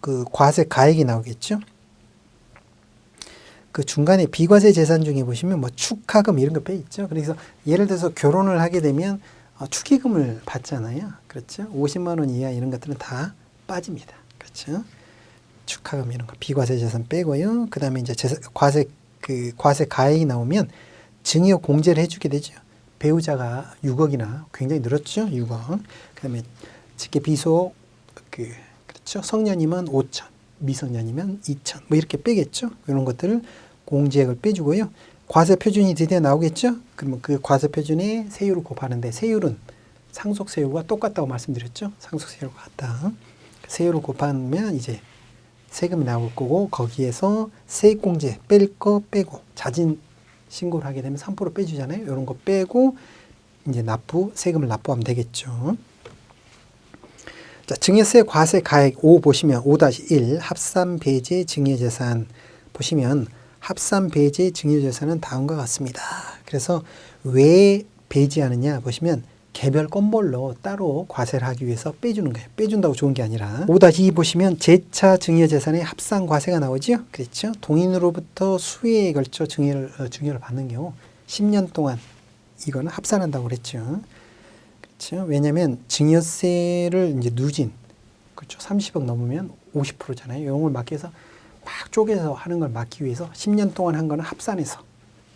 그 과세 가액이 나오겠죠. 그 중간에 비과세 재산 중에 보시면 뭐 축하금 이런 거 빼 있죠. 그래서 예를 들어서 결혼을 하게 되면 축의금을 받잖아요. 그렇죠. 50만 원 이하 이런 것들은 다 빠집니다. 그렇죠. 축하금 이런 거 비과세 재산 빼고요. 그 다음에 이제 과세 가액이 나오면 증여 공제를 해주게 되죠. 배우자가 6억이나 굉장히 늘었죠. 6억. 그 다음에 직계 비속 그렇죠. 성년이면 5천, 미성년이면 2천 뭐 이렇게 빼겠죠. 이런 것들을 공제액을 빼주고요. 과세 표준이 드디어 나오겠죠. 그러면 그 과세 표준에 세율을 곱하는데 세율은 상속 세율과 똑같다고 말씀드렸죠. 상속 세율과 같다. 세율을 곱하면 이제 세금이 나올 거고 거기에서 세액공제 뺄 거 빼고 자진 신고를 하게 되면 3% 빼주잖아요. 이런 거 빼고 이제 세금을 납부하면 되겠죠. 자, 증여세 과세 가액 5 보시면 5-1 합산 배제 증여재산 보시면 합산 배제 증여재산은 다음과 같습니다. 그래서 왜 배제하느냐 보시면 개별 건물로 따로 과세를 하기 위해서 빼주는 거예요. 빼준다고 좋은 게 아니라 5-2 보시면 재차 증여재산의 합산 과세가 나오죠. 그렇죠. 동인으로부터 수혜에 걸쳐 증여를 받는 경우 10년 동안 이거는 합산한다고 그랬죠. 그렇죠. 왜냐하면 증여세를 이제 누진 그렇죠. 30억 넘으면 50%잖아요. 이런 걸 막기 위해서 막 쪼개서 하는 걸 막기 위해서 10년 동안 한 거는 합산해서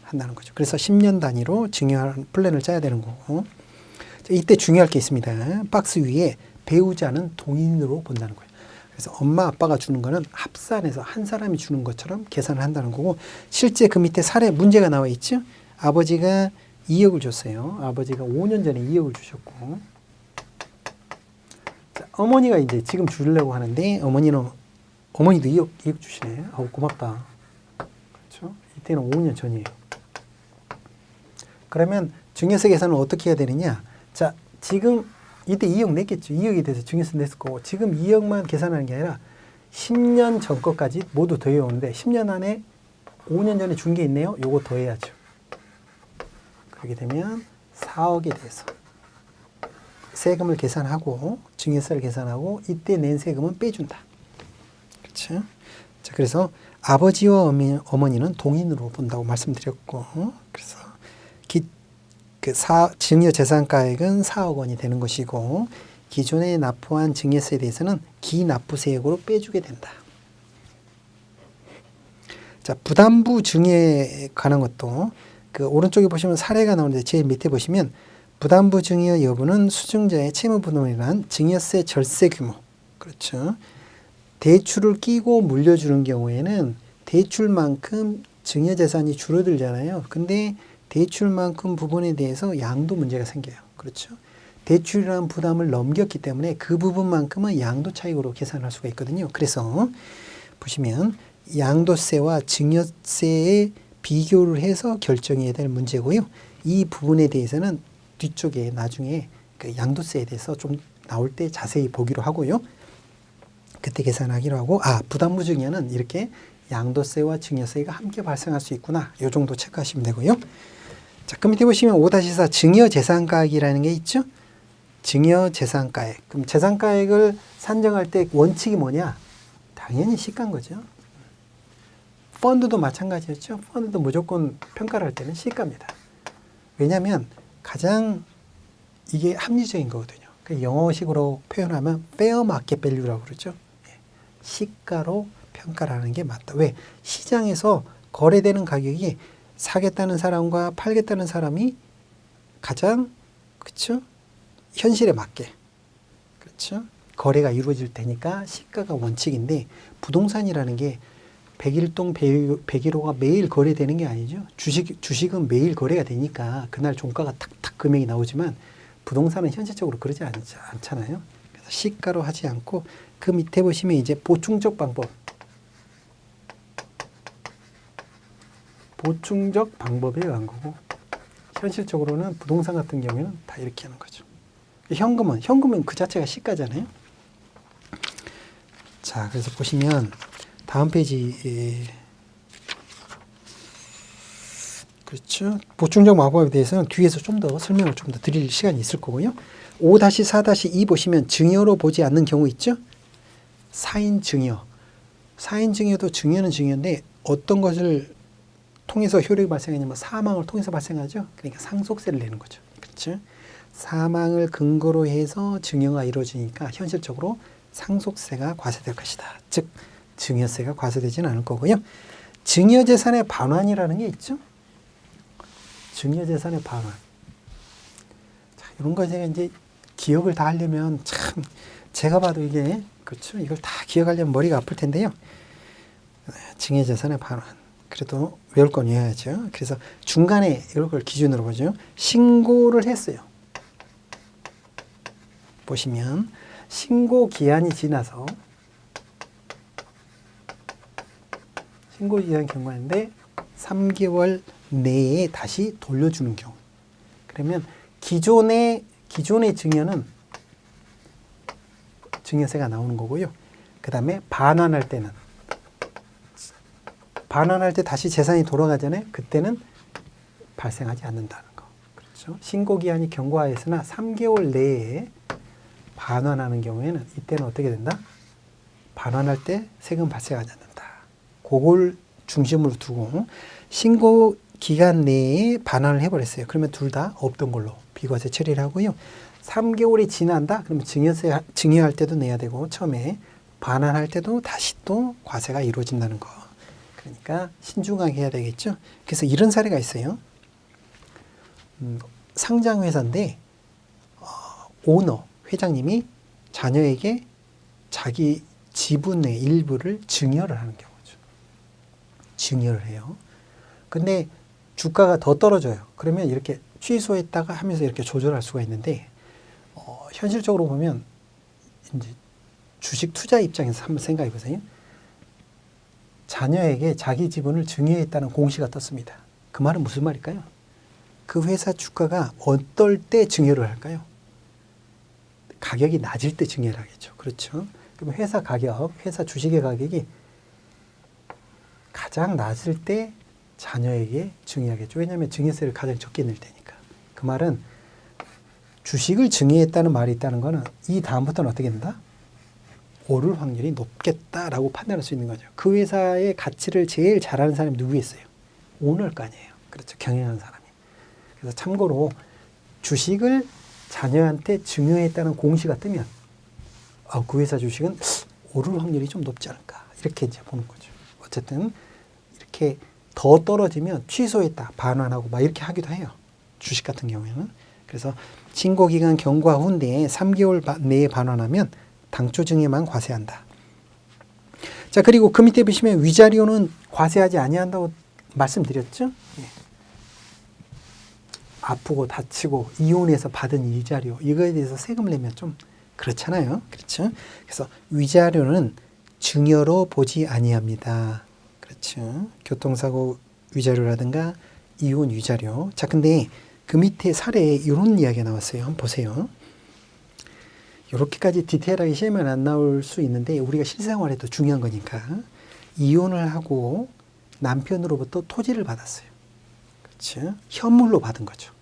한다는 거죠. 그래서 10년 단위로 증여하는 플랜을 짜야 되는 거고. 이때 중요할 게 있습니다. 박스 위에 배우자는 동인으로 본다는 거예요. 그래서 엄마 아빠가 주는 거는 합산해서 한 사람이 주는 것처럼 계산을 한다는 거고 실제 그 밑에 사례 문제가 나와 있죠. 아버지가 2억을 줬어요. 아버지가 5년 전에 2억을 주셨고 자, 어머니가 이제 지금 주려고 하는데 어머니도 2억 주시네. 아우 고맙다. 그렇죠? 이때는 5년 전이에요. 그러면 증여세 계산을 어떻게 해야 되느냐? 자, 지금 이때 2억 냈겠죠. 2억이 돼서 증여세 냈을 거고 지금 2억만 계산하는 게 아니라 10년 전 것까지 모두 더해 오는데 10년 안에 5년 전에 준 게 있네요. 요거 더해야죠. 그렇게 되면 4억에 대해서 세금을 계산하고 증여세를 계산하고 이때 낸 세금은 빼준다. 그렇죠? 자, 그래서 아버지와 어머니는 동인으로 본다고 말씀드렸고 그래서 증여재산가액은 4억 원이 되는 것이고 기존에 납부한 증여세에 대해서는 기납부세액으로 빼주게 된다. 자, 부담부 증여에 관한 것도 그 오른쪽에 보시면 사례가 나오는데 제일 밑에 보시면 부담부 증여 여부는 수증자의 채무부담이란 증여세 절세 규모 그렇죠. 대출을 끼고 물려주는 경우에는 대출만큼 증여재산이 줄어들잖아요. 근데 대출만큼 부분에 대해서 양도 문제가 생겨요. 그렇죠. 대출이라는 부담을 넘겼기 때문에 그 부분만큼은 양도 차익으로 계산할 수가 있거든요. 그래서 보시면 양도세와 증여세의 비교를 해서 결정해야 될 문제고요. 이 부분에 대해서는 뒤쪽에 나중에 그 양도세에 대해서 좀 나올 때 자세히 보기로 하고요. 그때 계산하기로 하고 부담부 증여는 이렇게 양도세와 증여세가 함께 발생할 수 있구나. 이 정도 체크하시면 되고요. 자, 그 밑에 보시면 5-4 증여재산가액이라는 게 있죠. 증여재산가액. 그럼 재산가액을 산정할 때 원칙이 뭐냐? 당연히 시가인 거죠. 펀드도 마찬가지였죠. 펀드도 무조건 평가를 할 때는 시가입니다. 왜냐하면 가장 이게 합리적인 거거든요. 영어식으로 표현하면 fair market value라고 그러죠. 시가로 평가를 하는 게 맞다. 왜? 시장에서 거래되는 가격이 사겠다는 사람과 팔겠다는 사람이 가장 그렇죠? 현실에 맞게 그렇죠? 거래가 이루어질 테니까 시가가 원칙인데 부동산이라는 게 100일동 101호가 매일 거래되는 게 아니죠. 주식은 매일 거래가 되니까 그날 종가가 탁탁 금액이 나오지만 부동산은 현실적으로 그러지 않잖아요. 그래서 시가로 하지 않고 그 밑에 보시면 이제 보충적 방법. 보충적 방법에 의한 거고 현실적으로는 부동산 같은 경우에는 다 이렇게 하는 거죠. 현금은 그 자체가 시가잖아요. 자, 그래서 보시면 다음 페이지 그렇죠. 보충적 방법에 대해서는 뒤에서 좀 더 설명을 좀 더 드릴 시간이 있을 거고요. 5-4-2 보시면 증여로 보지 않는 경우 있죠. 사인 증여. 사인 증여도 증여는 증여인데 어떤 것을 통해서 효력이 발생하냐면 사망을 통해서 발생하죠. 그러니까 상속세를 내는 거죠. 그렇죠? 사망을 근거로 해서 증여가 이루어지니까 현실적으로 상속세가 과세될 것이다. 즉 증여세가 과세되지는 않을 거고요. 증여재산의 반환이라는 게 있죠. 증여재산의 반환. 자, 이런 거 제가 이제 기억을 다 하려면 참 제가 봐도 이게 그렇죠. 이걸 다 기억하려면 머리가 아플 텐데요. 증여재산의 반환. 그래도 외울 건 외워야죠. 그래서 중간에 이런 걸 기준으로 보죠. 신고를 했어요. 보시면 신고 기한이 지나서 신고 기한 경과인데 3개월 내에 다시 돌려주는 경우. 그러면 기존의 증여는 증여세가 나오는 거고요. 그 다음에 반환할 때는 반환할 때 다시 재산이 돌아가잖아요. 그때는 발생하지 않는다는 거. 그렇죠? 신고 기한이 경과했으나 3개월 내에 반환하는 경우에는 이때는 어떻게 된다? 반환할 때 세금 발생하지 않는다. 그걸 중심으로 두고 신고 기간 내에 반환을 해버렸어요. 그러면 둘 다 없던 걸로 비과세 처리를 하고요. 3개월이 지난다? 그러면 증여할 때도 내야 되고 처음에 반환할 때도 다시 또 과세가 이루어진다는 거. 그러니까 신중하게 해야 되겠죠. 그래서 이런 사례가 있어요. 상장회사인데 오너, 회장님이 자녀에게 자기 지분의 일부를 증여를 하는 경우죠. 증여를 해요. 근데 주가가 더 떨어져요. 그러면 이렇게 취소했다가 하면서 이렇게 조절할 수가 있는데 현실적으로 보면 이제 주식 투자 입장에서 한번 생각해 보세요. 자녀에게 자기 지분을 증여했다는 공시가 떴습니다. 그 말은 무슨 말일까요? 그 회사 주가가 어떨 때 증여를 할까요? 가격이 낮을 때 증여를 하겠죠. 그렇죠? 그럼 회사 가격, 회사 주식의 가격이 가장 낮을 때 자녀에게 증여하겠죠. 왜냐하면 증여세를 가장 적게 낼 테니까. 그 말은 주식을 증여했다는 말이 있다는 거는 이 다음부터는 어떻게 된다? 오를 확률이 높겠다라고 판단할 수 있는 거죠. 그 회사의 가치를 제일 잘하는 사람이 누구겠어요? 오너일 거 아니에요. 그렇죠. 경영하는 사람이. 그래서 참고로 주식을 자녀한테 증여했다는 공시가 뜨면 그 회사 주식은 오를 확률이 좀 높지 않을까. 이렇게 이제 보는 거죠. 어쨌든 이렇게 더 떨어지면 취소했다, 반환하고 막 이렇게 하기도 해요. 주식 같은 경우에는. 그래서 신고기간 경과 후인데 3개월 내에 반환하면 당초 증여만 과세한다. 자, 그리고 그 밑에 보시면 위자료는 과세하지 아니한다고 말씀드렸죠? 예. 아프고 다치고 이혼해서 받은 위자료 이거에 대해서 세금을 내면 좀 그렇잖아요. 그렇죠? 그래서 위자료는 증여로 보지 아니합니다. 그렇죠? 교통사고 위자료라든가 이혼 위자료. 자, 근데 그 밑에 사례에 이런 이야기가 나왔어요. 한번 보세요. 이렇게까지 디테일하게 시험은 안 나올 수 있는데 우리가 실생활에도 중요한 거니까 이혼을 하고 남편으로부터 토지를 받았어요. 그렇죠? 현물로 받은 거죠.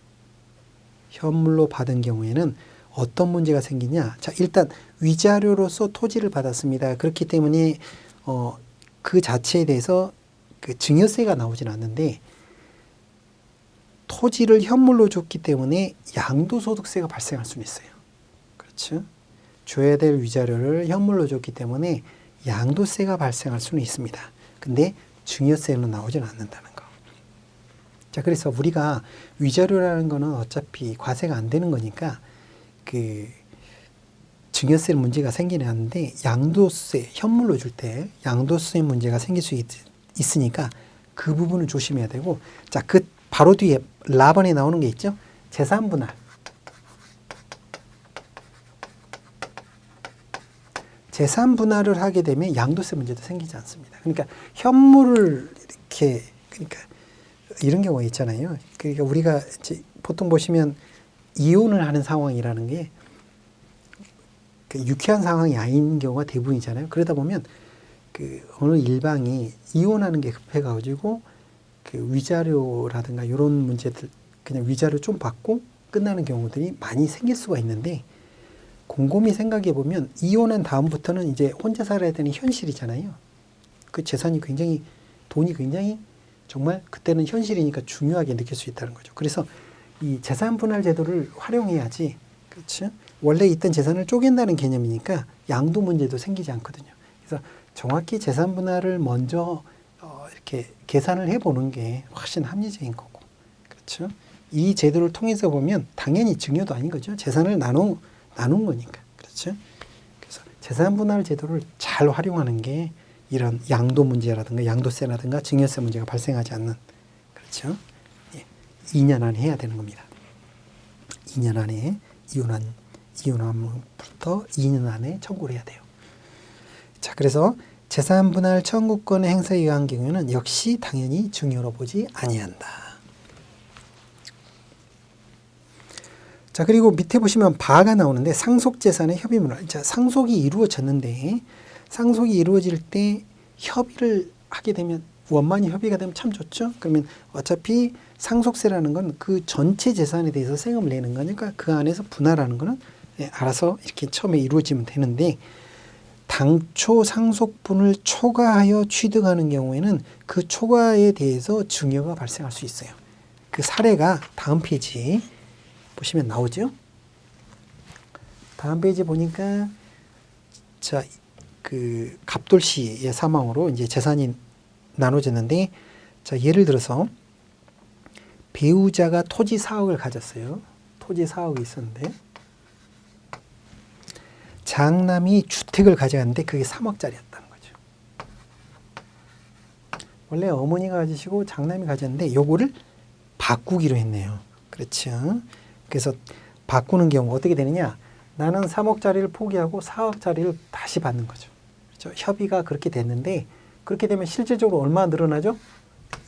현물로 받은 경우에는 어떤 문제가 생기냐? 자, 일단 위자료로서 토지를 받았습니다. 그렇기 때문에 그 자체에 대해서 그 증여세가 나오진 않는데 토지를 현물로 줬기 때문에 양도소득세가 발생할 수는 있어요. 그렇죠? 줘야 될 위자료를 현물로 줬기 때문에 양도세가 발생할 수는 있습니다. 근데 증여세는 나오진 않는다는 거. 자, 그래서 우리가 위자료라는 거는 어차피 과세가 안 되는 거니까 그 증여세 문제가 생기는 않는데 양도세, 현물로 줄 때 양도세 문제가 생길 수 있으니까 그 부분은 조심해야 되고, 자, 그 바로 뒤에 라번에 나오는 게 있죠? 재산 분할. 재산 분할을 하게 되면 양도세 문제도 생기지 않습니다. 그러니까 현물을 이렇게, 그러니까 이런 경우가 있잖아요. 그러니까 우리가 이제 보통 보시면 이혼을 하는 상황이라는 게 유쾌한 상황이 아닌 경우가 대부분이잖아요. 그러다 보면 그 어느 일방이 이혼하는 게 급해가지고 그 위자료라든가 이런 문제들 그냥 위자료 좀 받고 끝나는 경우들이 많이 생길 수가 있는데 곰곰이 생각해 보면 이혼한 다음부터는 이제 혼자 살아야 되는 현실이잖아요. 그 재산이 굉장히 돈이 굉장히 정말 그때는 현실이니까 중요하게 느낄 수 있다는 거죠. 그래서 이 재산 분할 제도를 활용해야지, 그렇죠? 원래 있던 재산을 쪼갠다는 개념이니까 양도 문제도 생기지 않거든요. 그래서 정확히 재산 분할을 먼저 이렇게 계산을 해보는 게 훨씬 합리적인 거고, 그렇죠? 이 제도를 통해서 보면 당연히 증여도 아닌 거죠. 재산을 나눈 거니까, 그렇죠? 그래서 재산 분할 제도를 잘 활용하는 게 이런 양도 문제라든가 양도세라든가 증여세 문제가 발생하지 않는, 그렇죠? 예, 2년 안에 해야 되는 겁니다. 2년 안에 이혼함부터 2년 안에 청구를 해야 돼요. 자, 그래서 재산 분할 청구권의 행사에 의한 경우에는 역시 당연히 증여로 보지 아니한다. 자, 그리고 밑에 보시면 바가 나오는데 상속재산의 협의문화. 자, 상속이 이루어졌는데 상속이 이루어질 때 협의를 하게 되면 원만히 협의가 되면 참 좋죠. 그러면 어차피 상속세라는 건 그 전체 재산에 대해서 세금을 내는 거니까 그 안에서 분할하는 거는 알아서 이렇게 처음에 이루어지면 되는데 당초 상속분을 초과하여 취득하는 경우에는 그 초과에 대해서 증여가 발생할 수 있어요. 그 사례가 다음 페이지 보시면 나오죠. 다음 페이지 보니까 자, 그 갑돌 씨의 사망으로 이제 재산이 나눠졌는데, 자, 예를 들어서 배우자가 토지 4억을 가졌어요. 토지 4억이 있었는데 장남이 주택을 가져갔는데 그게 3억짜리였다는 거죠. 원래 어머니가 가지시고 장남이 가졌는데 요거를 바꾸기로 했네요. 그렇죠. 그래서 바꾸는 경우 어떻게 되느냐? 나는 3억짜리를 포기하고 4억짜리를 다시 받는 거죠. 그렇죠? 협의가 그렇게 됐는데 그렇게 되면 실질적으로 얼마 늘어나죠?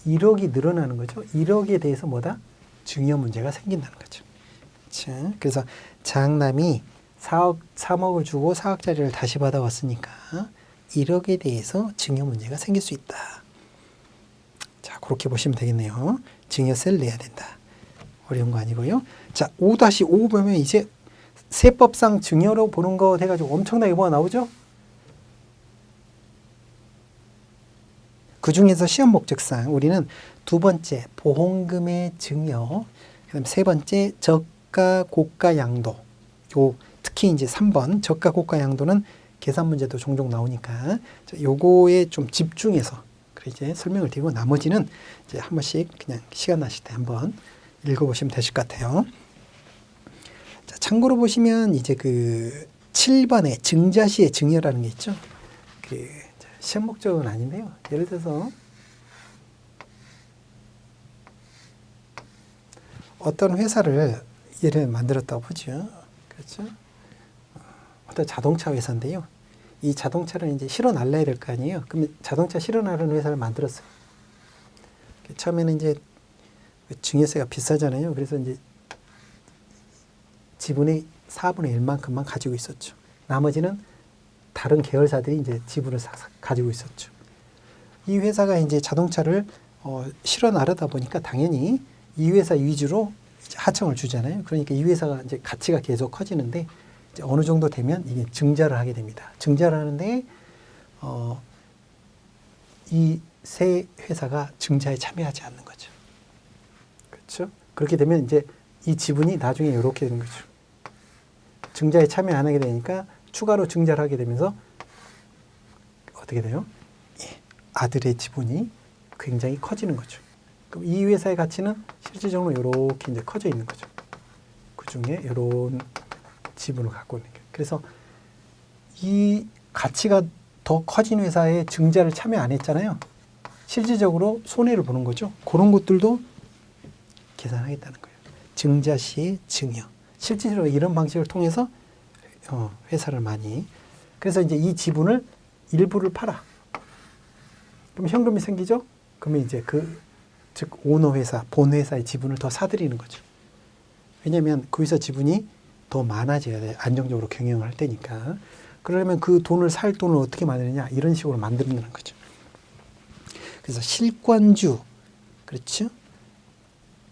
1억이 늘어나는 거죠. 1억에 대해서 뭐다? 증여 문제가 생긴다는 거죠. 그렇죠? 그래서 장남이 3억을 주고 4억짜리를 다시 받아왔으니까 1억에 대해서 증여 문제가 생길 수 있다. 자, 그렇게 보시면 되겠네요. 증여세를 내야 된다. 어려운 거 아니고요. 자, 5-5 보면 이제 세법상 증여로 보는 거 해가지고 엄청나게 뭐가 나오죠? 그 중에서 시험 목적상 우리는 두 번째 보험금의 증여, 그다음 세 번째 저가 고가 양도, 요 특히 이제 3번 저가 고가 양도는 계산 문제도 종종 나오니까 요거에 좀 집중해서 이제 설명을 드리고 나머지는 이제 한 번씩 그냥 시간 나실 때 한번 읽어보시면 되실 것 같아요. 자, 참고로 보시면 이제 그 7번에 증자시의 증여라는 게 있죠. 그 시험 목적은 아닌데요. 예를 들어서 어떤 회사를 예를 만들었다고 보죠. 그렇죠? 어떤 자동차 회사인데요. 이 자동차를 이제 실어 날라야 될 거 아니에요. 그러면 자동차 실어 나르는 회사를 만들었어요. 처음에는 이제 증여세가 비싸잖아요. 그래서 이제 지분의 4분의 1만큼만 가지고 있었죠. 나머지는 다른 계열사들이 이제 지분을 가지고 있었죠. 이 회사가 이제 자동차를 실어 나르다 보니까 당연히 이 회사 위주로 이제 하청을 주잖아요. 그러니까 이 회사가 이제 가치가 계속 커지는데 이제 어느 정도 되면 이게 증자를 하게 됩니다. 증자를 하는데 이 세 회사가 증자에 참여하지 않는 거죠. 그렇죠? 그렇게 되면 이제 이 지분이 나중에 이렇게 되는 거죠. 증자에 참여 안 하게 되니까 추가로 증자를 하게 되면서 어떻게 돼요? 예, 아들의 지분이 굉장히 커지는 거죠. 그럼 이 회사의 가치는 실질적으로 이렇게 이제 커져 있는 거죠. 그 중에 이런 지분을 갖고 있는 게. 그래서 이 가치가 더 커진 회사에 증자를 참여 안 했잖아요. 실질적으로 손해를 보는 거죠. 그런 것들도 계산하겠다는 거예요. 증자 시의 증여. 실질적으로 이런 방식을 통해서 회사를 많이. 그래서 이제 이 지분을 일부를 팔아. 그럼 현금이 생기죠? 그러면 이제 즉 오너 회사, 본 회사의 지분을 더 사들이는 거죠. 왜냐하면 그 회사 지분이 더 많아져야 돼. 안정적으로 경영을 할 때니까. 그러려면 그 돈을 살 돈을 어떻게 만드느냐 이런 식으로 만드는 거죠. 그래서 실권주, 그렇죠?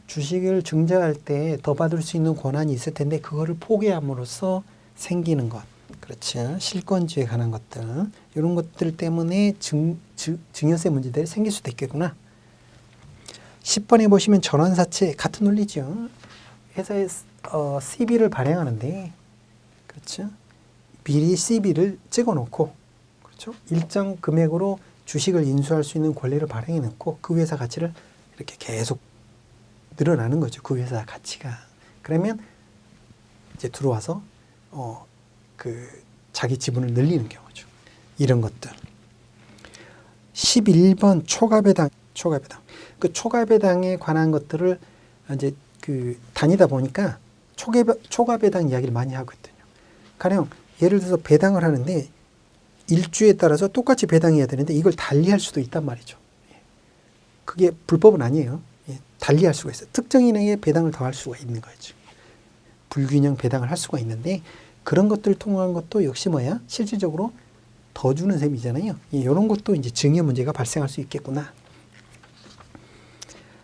주식을 증자할 때 더 받을 수 있는 권한이 있을 텐데 그거를 포기함으로써 생기는 것, 그렇죠. 실권주에 관한 것들, 이런 것들 때문에 증여세 문제들이 생길 수도 있겠구나. 10번에 보시면 전환사채 같은 논리죠. 회사에 CB를 발행하는데, 그렇죠. 미리 CB를 찍어놓고, 그렇죠. 일정 금액으로 주식을 인수할 수 있는 권리를 발행해 놓고 그 회사 가치를 이렇게 계속 늘어나는 거죠. 그 회사 가치가. 그러면 이제 들어와서 자기 지분을 늘리는 경우죠. 이런 것들. 11번 초과배당. 그 초과배당에 관한 것들을 이제 다니다 보니까 초과배당 이야기를 많이 하고 있거든요. 가령 예를 들어서 배당을 하는데 일주에 따라서 똑같이 배당해야 되는데 이걸 달리할 수도 있단 말이죠. 그게 불법은 아니에요. 달리할 수가 있어요. 특정인에게 배당을 더할 수가 있는 거죠. 불균형 배당을 할 수가 있는데 그런 것들을 통한 것도 역시 실질적으로 더 주는 셈이잖아요. 이런 것도 이제 증여 문제가 발생할 수 있겠구나.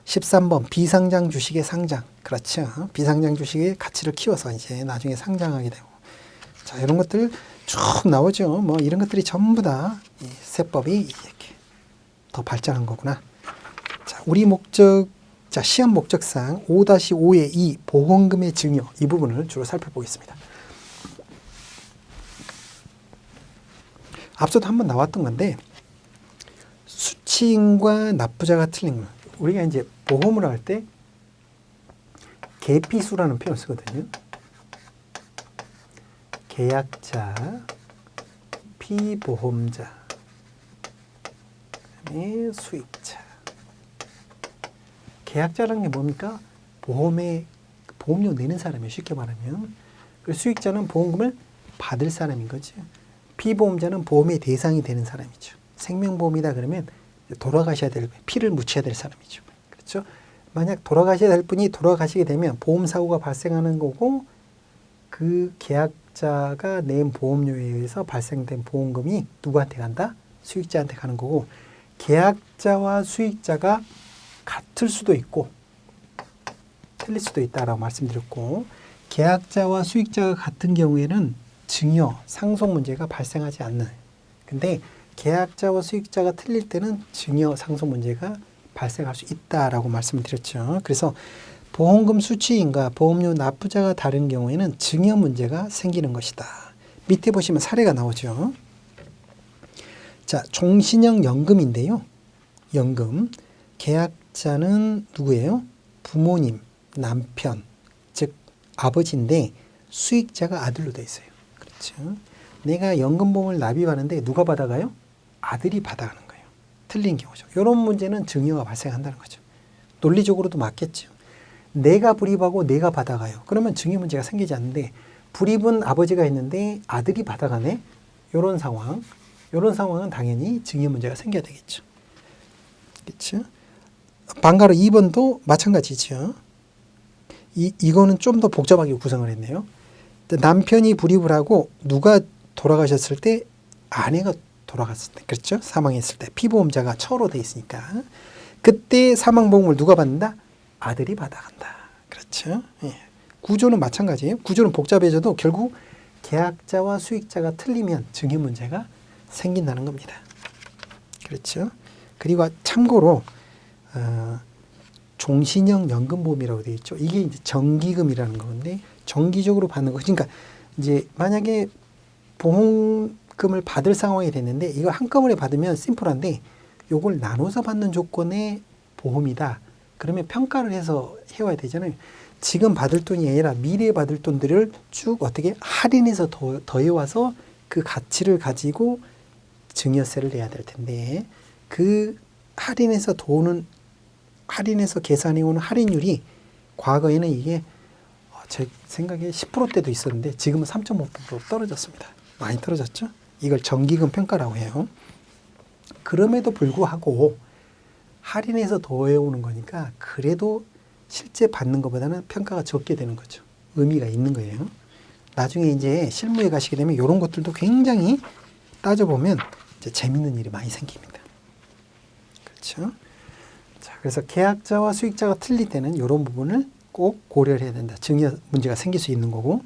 13번 비상장 주식의 상장. 그렇죠. 비상장 주식의 가치를 키워서 이제 나중에 상장하게 되고. 자, 이런 것들 쭉 나오죠. 이런 것들이 전부 다 세법이 이렇게 더 발전한 거구나. 자, 시험 목적상 5-5의 2 보험금의 증여 이 부분을 주로 살펴보겠습니다. 앞서도 한번 나왔던 건데 수취인과 납부자가 틀린 거. 우리가 이제 보험을 할 때 계피수라는 표현을 쓰거든요. 계약자, 피보험자, 그다음에 수익자. 계약자라는 게 뭡니까? 보험료 내는 사람이에요. 쉽게 말하면. 그리고 수익자는 보험금을 받을 사람인 거죠. 피보험자는 보험의 대상이 되는 사람이죠. 생명보험이다 그러면 돌아가셔야 될, 피를 묻혀야 될 사람이죠. 그렇죠? 만약 돌아가셔야 될 분이 돌아가시게 되면 보험사고가 발생하는 거고 그 계약자가 낸 보험료에 의해서 발생된 보험금이 누구한테 간다? 수익자한테 가는 거고 계약자와 수익자가 같을 수도 있고 틀릴 수도 있다라고 말씀드렸고 계약자와 수익자가 같은 경우에는 증여, 상속 문제가 발생하지 않는 근데 계약자와 수익자가 틀릴 때는 증여, 상속 문제가 발생할 수 있다라고 말씀을 드렸죠. 그래서 보험금 수취인과 보험료 납부자가 다른 경우에는 증여 문제가 생기는 것이다. 밑에 보시면 사례가 나오죠. 자, 종신형 연금인데요. 연금. 계약자는 누구예요? 부모님, 남편, 즉 아버지인데 수익자가 아들로 돼 있어요. 그렇죠. 내가 연금보험을 납입하는데 누가 받아가요? 아들이 받아가는 거예요. 틀린 경우죠. 이런 문제는 증여가 발생한다는 거죠. 논리적으로도 맞겠죠. 내가 불입하고 내가 받아가요. 그러면 증여 문제가 생기지 않는데 불입은 아버지가 했는데 아들이 받아가네. 이런 상황은 당연히 증여 문제가 생겨야 되겠죠. 그렇죠? 방가로 2번도 마찬가지죠. 이거는 좀 더 복잡하게 구성을 했네요. 남편이 불입을 하고 누가 돌아가셨을 때 아내가 돌아갔을 때 그렇죠? 사망했을 때 피보험자가 처로 돼 있으니까 그때 사망보험을 누가 받는다? 아들이 받아간다. 그렇죠? 예. 구조는 마찬가지예요. 구조는 복잡해져도 결국 계약자와 수익자가 틀리면 증여 문제가 생긴다는 겁니다. 그렇죠? 그리고 참고로 종신형 연금보험이라고 되어 있죠. 이게 이제 정기금이라는 건데 정기적으로 받는 거. 그러니까 이제 만약에 보험금을 받을 상황이 됐는데 이거 한꺼번에 받으면 심플한데 요걸 나눠서 받는 조건의 보험이다. 그러면 평가를 해서 해와야 되잖아요. 지금 받을 돈이 아니라 미래에 받을 돈들을 쭉 어떻게 할인해서 더해와서 그 가치를 가지고 증여세를 내야 될 텐데 그 할인해서 계산해오는 할인율이 과거에는 이게 제 생각에 10%대도 있었는데 지금은 3.5% 떨어졌습니다. 많이 떨어졌죠? 이걸 정기금 평가라고 해요. 그럼에도 불구하고 할인해서 더해오는 거니까 그래도 실제 받는 것보다는 평가가 적게 되는 거죠. 의미가 있는 거예요. 나중에 이제 실무에 가시게 되면 이런 것들도 굉장히 따져보면 이제 재밌는 일이 많이 생깁니다. 그렇죠? 자, 그래서 계약자와 수익자가 틀릴 때는 이런 부분을 꼭 고려를 해야 된다. 증여 문제가 생길 수 있는 거고.